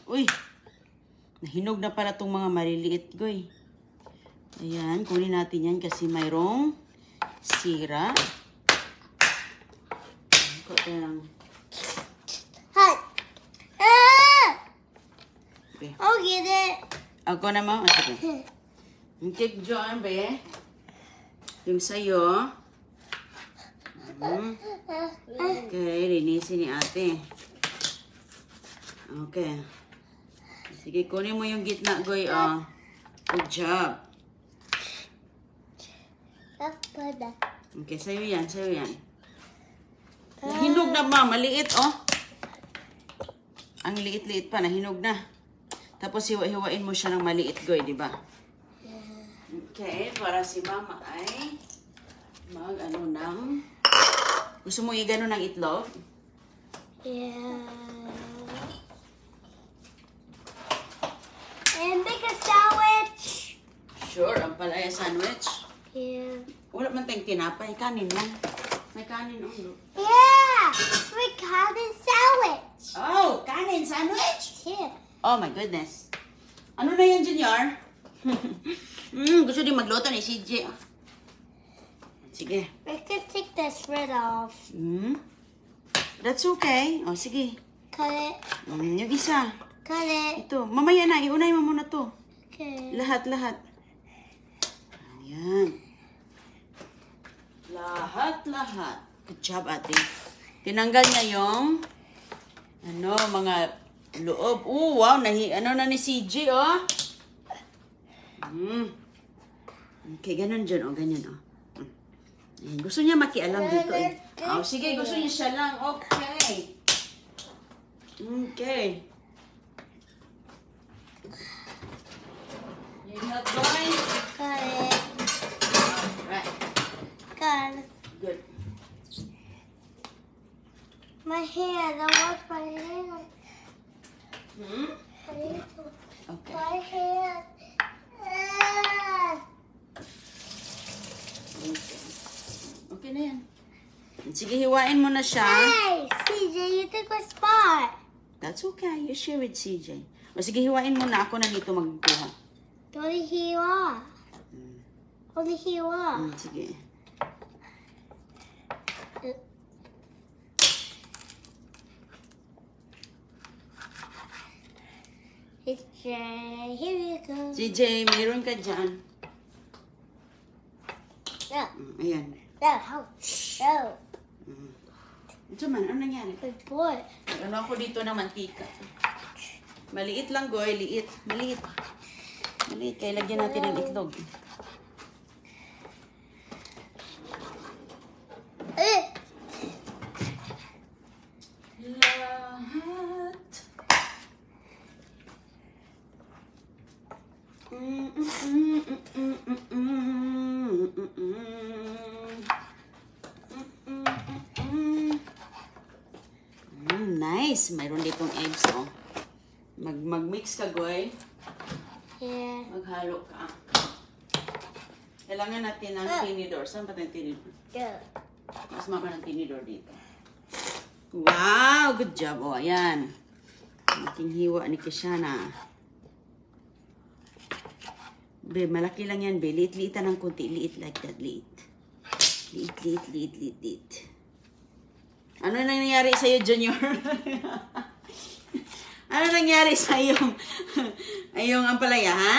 Uy! Nahinog na pala itong mga maliliit, goy. Ayan, kunin natin yan kasi mayroong sira. Kunti lang. Hi. Okay. I'll get it. Ako naman. Sige. Yung cake John, be. Yung sa'yo. Okay, linisin ni ate. Okay. Sige, kunin mo yung gitna, goy. Oh. Good job. Okay, sa'yo yan, sa'yo yan. Nahinog na ma, maliit, oh. Ang liit-liit pa, nahinog na. Tapos hiwa-hiwain mo siya ng maliit, goy, di ba? Okay, para si mama ay mag-ano ng... Gusto mo i-gano ng itlog? Yeah. And make a sandwich. Sure, ang palaya sandwich. Yeah. Wala man tayong tinapay, kanin lang. May kanin, oh. Look. Yeah. We got a sandwich. Oh, kanin sandwich? Yeah. Oh my goodness. Ano na yan, Junior? Gusto din magluto ni CJ. Sige. We can take this lid off. That's okay. Oh, sige. Cut it. Yung isa. Cut it. Ito. Mamaya na. Iunay mo muna to. Okay. Lahat. Ayan. Lahat. Good job, ate. Tinanggal niya yung mga loob. Oh, wow. Ano na ni CJ, oh. Okay, ganun dyan, oh. Ganyan, oh. Ayan. Gusto niya makialam dito, eh. Oh, sige, gusto niya siya lang. Okay. Okay. You help, boy? Cut it. Right. Cut. Good. My hand. I wash my hand. Okay. My hand. Okay na yan. Sige, hiwain mo na siya. Hey, CJ, you took my spot. That's okay. You share with CJ. O sige, hiwain mo na. Ako na dito magkuha. Only hiwa. Only hiwa. Sige. CJ, here you go. CJ, mayroon ka dyan. Yeah. Ayan. Yeah, how? Oh. Ito man, ano nangyari? Good boy. Ano ako dito ng mantika. Maliit lang, goy. Liit. Maliit. Kaya lagyan natin ng itlog. Lahat. Nice. Mayroon ditong eggs, oh. Mag-mix ka, goy. Yeah. Maghalo ka. Kailangan natin ng tinidor. Saan ba tayong tinidor? Good. Mas mama ng tinidor dito. Wow! Good job. O, ayan. Ating hiwa ni Kishana. Be, malaki lang yan, be. Liit-liitan ng kunti. Liit like that. Liit. Liit. Ano nangyari sa'yo, Junior? Ano nangyari sa'yo? Ayong ampalaya, ha?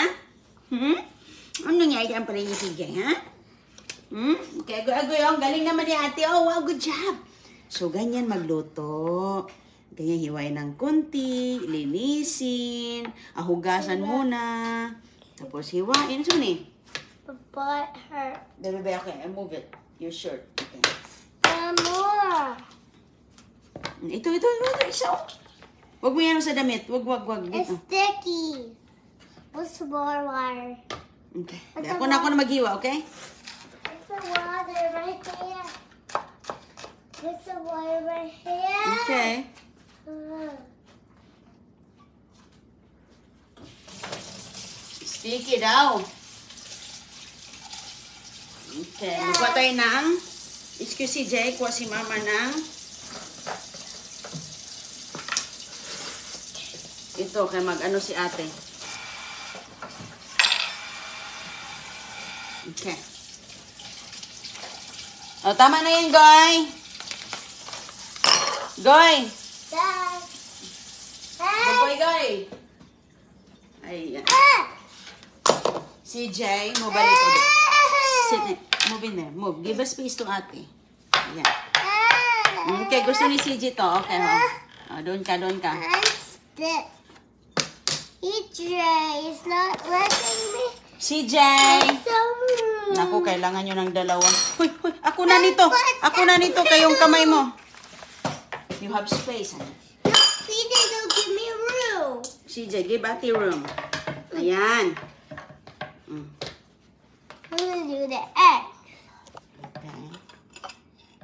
Ano nangyari ang ampalaya ni CJ, ha? Okay, agoy. Ang galing naman ni ate. Oh, wow, good job. So, ganyan magluto. Ganyan hiwain ng kunti, linisin, hugasan muna. Tapos hiwain. So, ni? But hurt. Bebe, okay, I move it. Your shirt. Okay. More. Ito, isa. Wag mo yan sa damit. Wag. It's Dito. sticky. What's the more water? Okay. Ako na maghiwa, okay? There's the water right there. There's the water right here. Okay. Sticky daw. Okay. Magkuha tayo ng... Excuse si Jay. Kuha si mama ng... Ito, kaya mag-ano si ate. Okay. O, tama na yan, Goy. Goy. Dad. Goy. Ayan. CJ, move a little bit. Sit in. Move in there. Move. Give a space to ate. Ayan. Okay, gusto ni CJ to. Okay, ho. Doon ka. I'm stick. EJ is not letting me. CJ! So rude. Naku, kailangan nyo ng dalawa. Huy, ako na nito. Ako na nito, kayong kamay mo. You have space, honey. No, PJ, don't give me room. CJ, give ate room. Ayan. I'm gonna do the egg. Okay.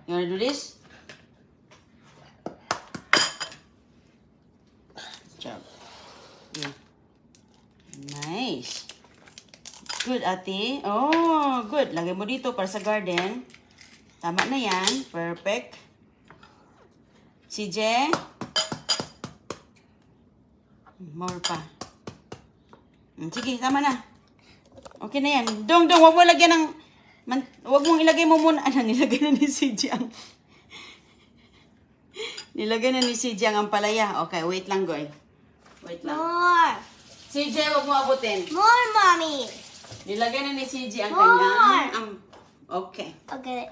You wanna do this? Good job. Yeah. Nice. Good, ate. Oh, good. Lagay mo dito para sa garden. Tama na yan. Perfect. CJ? More pa. Sige, tama na. Okay na yan. Dong, wag mo lagyan ng... wag mong ilagay mo muna. Ano, nilagay na ni CJ ang... nilagay na ni CJ ang ampalaya. Okay, wait lang, Goy. Wait lang. More. CJ, wag mo abutin. More, mommy. Nilagay na ni CJ ang More. kanyang... okay. Okay.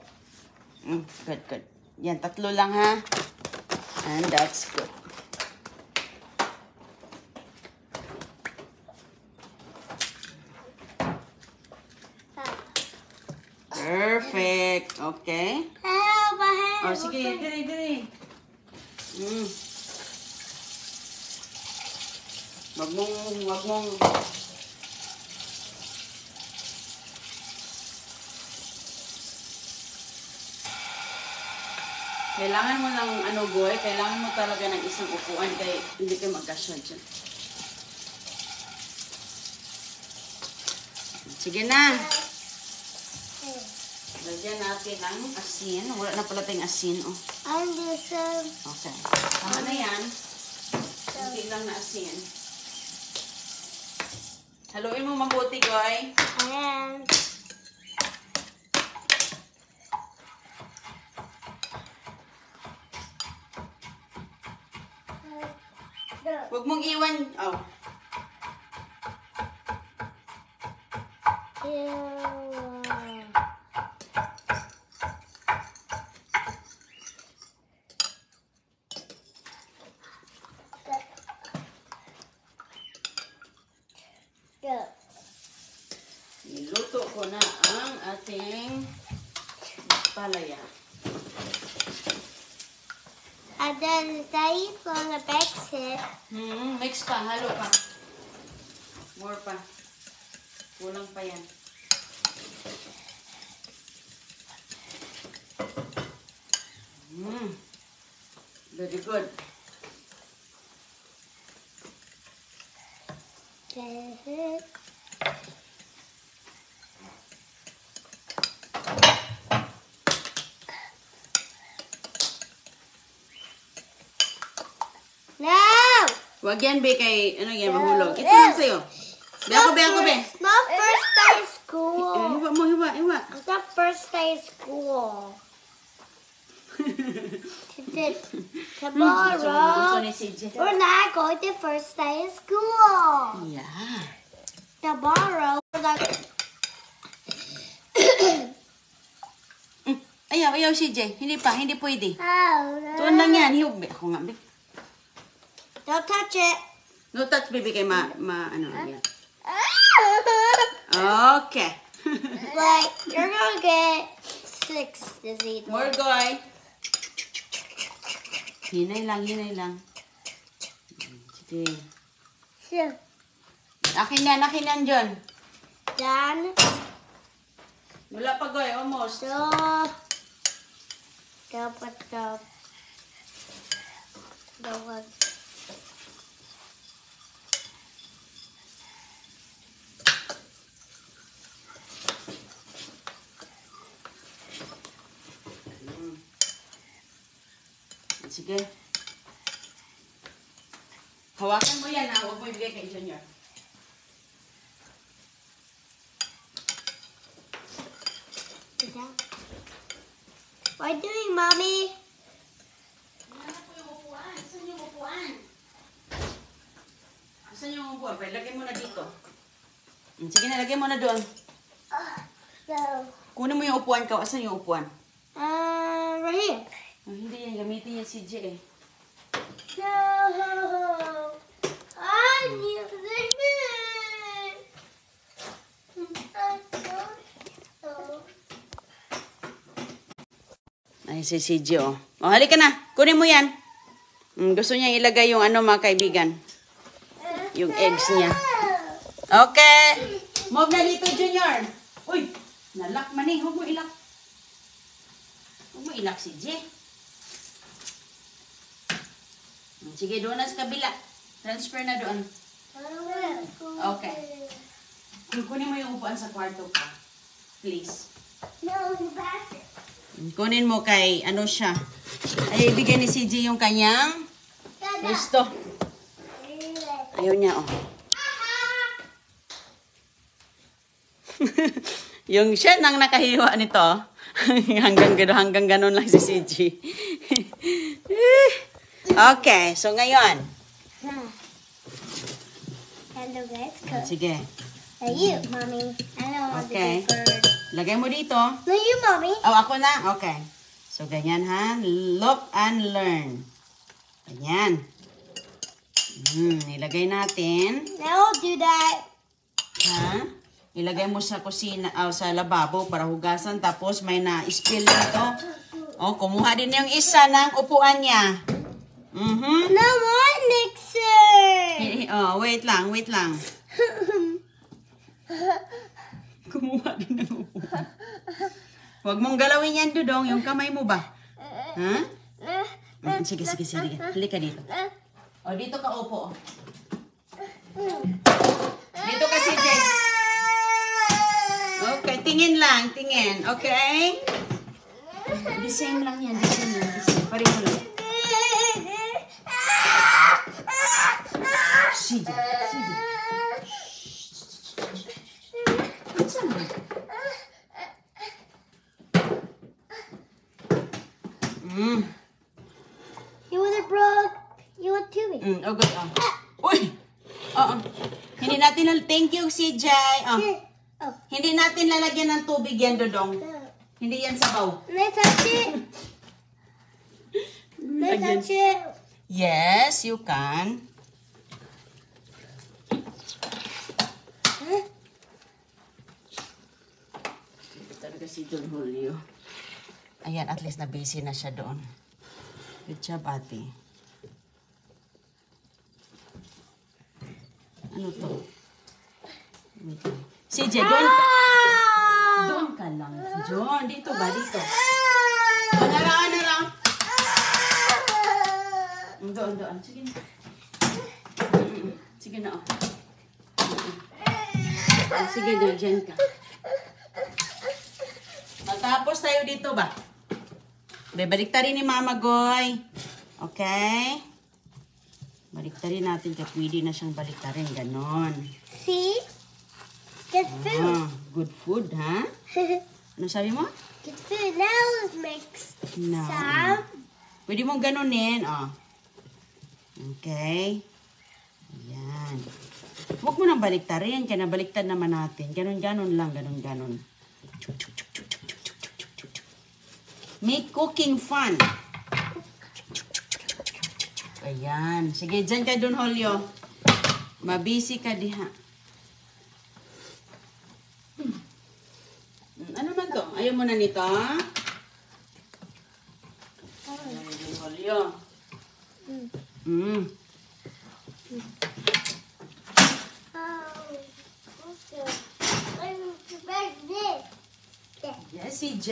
Good. Yan, 3 lang, ha? And that's good. Perfect. Okay. Help, Oh, sige. Diri. Wag mong... Kailangan mo ng Goy, kailangan mo talaga ng isang upuan kaya hindi kayo magkasya dyan. Sige na. Lagyan natin ng asin. Wala na pala tayong asin. Oh. I'm just Okay. Tama na yan. Hindi lang na asin. Haluin mo mabuti, Goy. and Huwag mong iwan. Oh. Niluto ko na ang ating palaya. And then Daddy's gonna mix it. Mix pa. Halo pa. More pa. Kulang pa yan. Very good. No! Wag yan, be, kay, mahulog. Ito lang sa'yo. Be ako, be. Not first day of school. Hiwa mo, hiwa. It's not first day of school. Tomorrow, Gusto ni CJ. we're not going to first day of school. Yeah. Tomorrow, we're not... Ayaw, CJ. Hindi pwede. Oh, Tuon lang yan. Hiwag, be. Ako nga, be. Don't touch it. No touch, baby, kay yan. Okay. Like, you're gonna get 6 this evening. More, Goy. Hinay lang. Sige. Sure. Akin yan, John. Done. Wala pa, Goy. Almost. So, dapat the one. Sige. Hawakan mo yan, ha? Huwag mo ibigay kay Junior. What are you doing, Mommy? Hanap ko yung upuan. Saan yung upuan? Saan yung upuan? Pwede, lagay mo na dito. Sige na, lagay mo na doon. No. Kunin mo yung upuan ka. Saan yung upuan? Right here. Oh, hindi yan. Gamitin yan si J eh. No. I need this. Ay, si CJ, oh. Oh, halika na. Kunin mo yan. Gusto niya ilagay yung ano, mga kaibigan. Yung eggs niya. Okay. Move na dito, Junior. Uy, nalak man eh. Huwag mo ilak. Huwag mo ilak, CJ. Sige, doon na sa kabila. Transfer na doon. Okay. Kunin mo yung upuan sa kwarto ka. Please. No, in the bathroom. Kunin mo kay, ano siya. Ay, ibigay ni CJ yung kanyang gusto. Ayaw niya, oh. Yung siya nang nakahiwa nito. hanggang ganon lang si CJ. Okay, so ngayon. Hello, guys. Cook. Sige. You, Mommy. I don't want Okay. to do bird. Lagay mo dito. No, you, Mommy. Oh, ako na? Okay. So, ganyan ha. Look and learn. Ganyan. Ilagay natin. Now I'll do that. Ha? Ilagay mo sa kusina, sa lababo para hugasan. Tapos may na-spill dito. Oh, kumuha din yung isa ng upuan niya. No more mixer. Oh, wait lang. Kumuha din ng upuan. Huwag mong galawin yan, Dudong. Yung kamay mo ba? Ha? Sige. Halika dito. O, dito ka upo. Dito ka, CJ. Okay, tingin lang. Okay? The same lang yan. Pareho lang. CJ. What's up? You would have broke. You would too. Oh, good. Uy! Hindi natin, thank you, CJ. Oh. Hindi natin lalagyan ng tubig yan, Dodong. Hindi yan sabaw. Can I touch it? Can I touch it? Yes, you can. Talaga si Don Julio. Ayan, at least na busy na siya doon. Good job, ate. Ano to? Wait lang. CJ, doon ka. Doon ka lang. John, dito ba? Dito. Nara. Doon. Sige na. Sige na, oh. Sige na, dyan ka. Matapos tayo dito ba? Baliktarin ni Mama Goy. Okay? Baliktarin natin kaya pwede na siyang baliktarin. Ganon. See? Good food. Good food, ha? Ano sabi mo? Good food. Now let's mix No. some. Pwede mong ganunin, oh. Okay? Ayan. Huwag mo nang baliktarin. Kaya nabaliktad naman natin. Ganon lang. Ganon. Make cooking fun. Ayan. Sige, dyan ka dun, Julio. Mabisi ka diha. Ano man to? Ayaw mo na nito? Ayan, dun, Julio. Yes, CJ.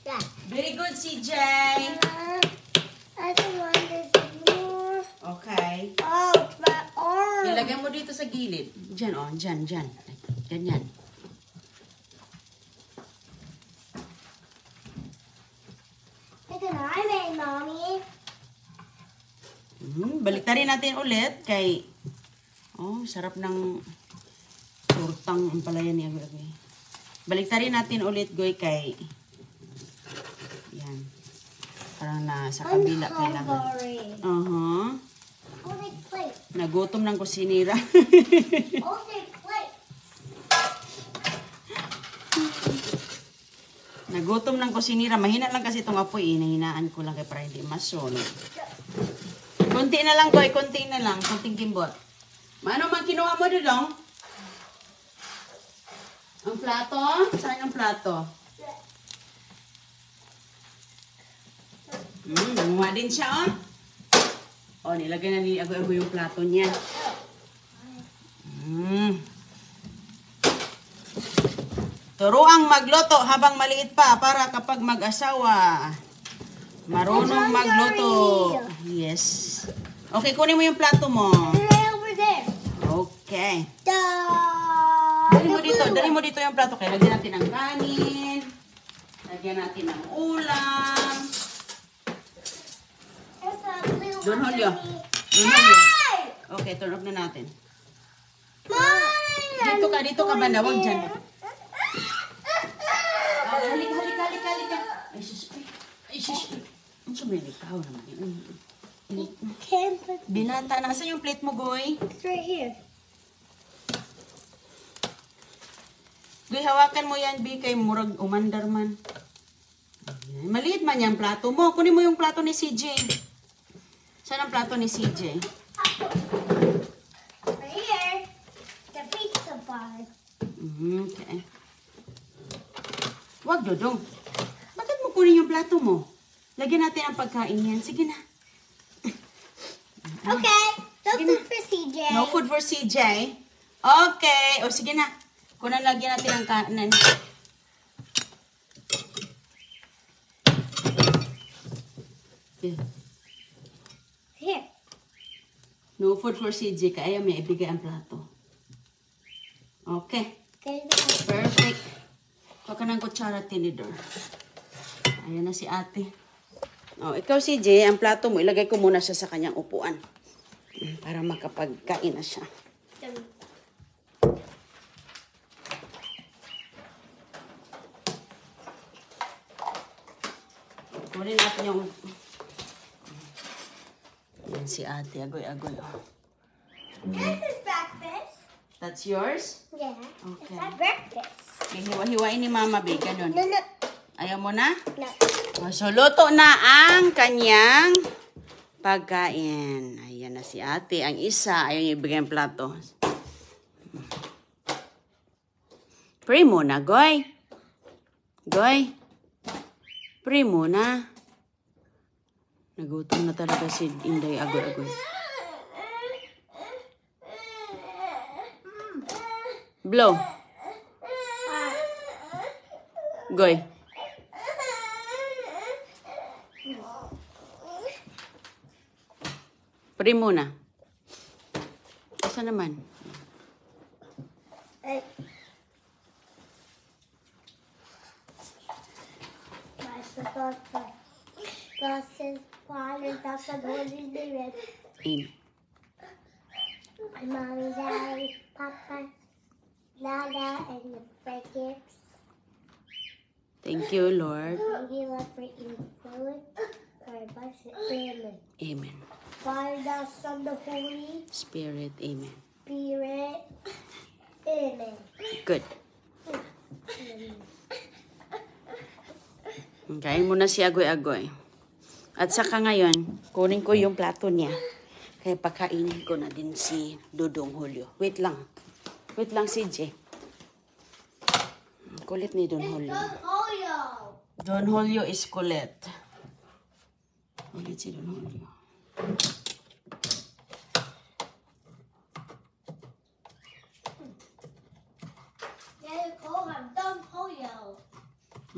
Yeah. Very good, CJ. I don't want this more. Okay. Oh, my arm. Ilagay mo dito sa gilid. Diyan, oh. Diyan. Ganyan. Look at I made, Mommy. baliktarin natin ulit kay... Oh, sarap ng tortang ampalaya niya. Baliktarin natin ulit, Goy, kay... Yan. Parang nasa kabila kailangan. Nagutom ng kusinira. Nagutom ng kusinira. Mahina lang kasi itong apoy. Nahinaan ko lang kay para hindi masunog. Kunti na lang, Goy. Kunti na lang. Kunting kimbot. Ano man kinuha mo doon? Ang plato? Saan yung plato? Nanguha din siya, oh. Oh, nilagay na ni Agoy-Agoy yung plato niya. Turuang magluto habang maliit pa para kapag mag-asawa, marunong magluto. Yes. Okay, kunin mo yung plato mo. Over there. Okay. Dali mo dito yung plato. Kaya lagyan natin ng kanin. Lagyan natin ng ulam. Don Julio. Okay, turn off na natin. Dito ka banda. Huwag dyan. Halika. Ay, sus. Ang sumilikaw naman. Binata. Nasaan yung plate mo, Goy? It's right here. Goy, hawakan mo yan, B. Kay murag umandar man. Maliit man yung plato mo. Kunin mo yung plato ni CJ. Saan ang plato ni CJ? Right here. The pizza bar. Okay. Wag, Dodong. Bakit mo kunin yung plato mo? Lagyan natin ang pagkain yan. Sige na. Okay. No food for CJ. No food for CJ? Okay. O, sige na. Kunan lagyan natin ang kanan. Okay. Here. No food for CJ. Kaya may ibigay ang plato. Okay. Perfect. Huwag ka ng kutsara, tinidor. Ayan na si ate. Oh, ikaw CJ, ang plato mo, ilagay ko muna siya sa kanyang upuan. Para makapagkain na siya. Kunin natin yung... Ayan si ate, agoy-agoy. Oh. This is breakfast. That's yours? Yeah. Okay. It's not breakfast. Okay, hiwa-hiwain ni Mama, Be. Ganun. No. Ayaw mo na? No. Oh, so, luto na ang kanyang pagkain. Ayan na si ate. Ang isa, ayaw niya ibigay ang plato. Pray muna, Goy. Goy. Pray muna. Nagutom na talaga si Inday agoy-agoy. Blow. Goy. Pray muna. Asa naman? Glasses, Father, that's the Holy Spirit. Amen. Mommy, Daddy, Papa, Dada, and the bread gifts. Thank you, Lord. Thank you, Lord, for eating food. For blessed family. Amen. Father, the Son, the Holy Spirit, amen. Spirit. Amen. Good. Kain mo na si Agoy-Agoy. At saka ngayon, kunin ko yung plato niya. Kaya pakainin ko na din si Dodong Julio. Wait lang. Wait lang, CJ. Kulit ni Don Julio. Don Julio is kulit. Kulit si Don Julio.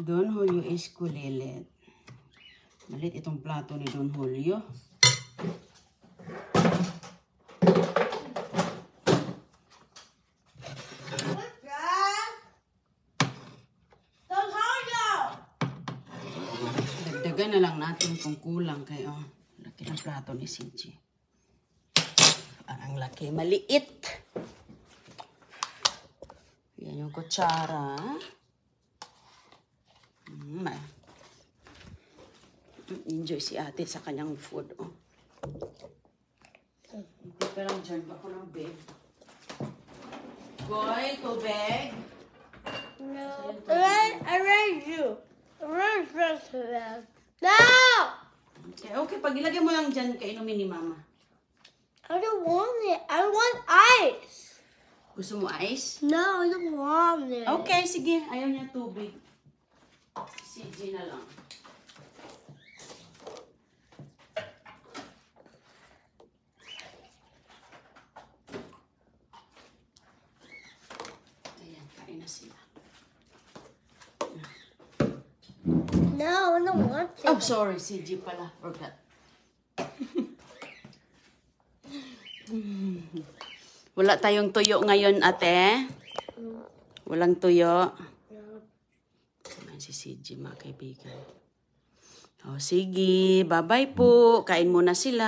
Don Julio is kulilit. Malit itong plato ni Don Julio. Dagdagan na lang natin kung kulang kayo. Laki ng plato ni CJ. malaki, maliit. Yan yung kutsara. Enjoy si ate sa kanyang food. Oh. Hindi pa lang dyan ako ng bed. Boy, tubig. No. I read you. I read No! Okay, pag ilagay mo lang dyan, kainumin ni mama. I don't want it. I want ice. Gusto mo ice? No, I don't want it. Okay, sige. Ayaw niya tubig. CG na lang. Ayan, kain na sila. No, I don't want it. Oh, sorry. CG pala. Forgot. Wala tayong tuyo ngayon, ate. Walang tuyo. Ayan si CG, mga kaibigan. O, sige. Bye-bye po. Kain muna sila.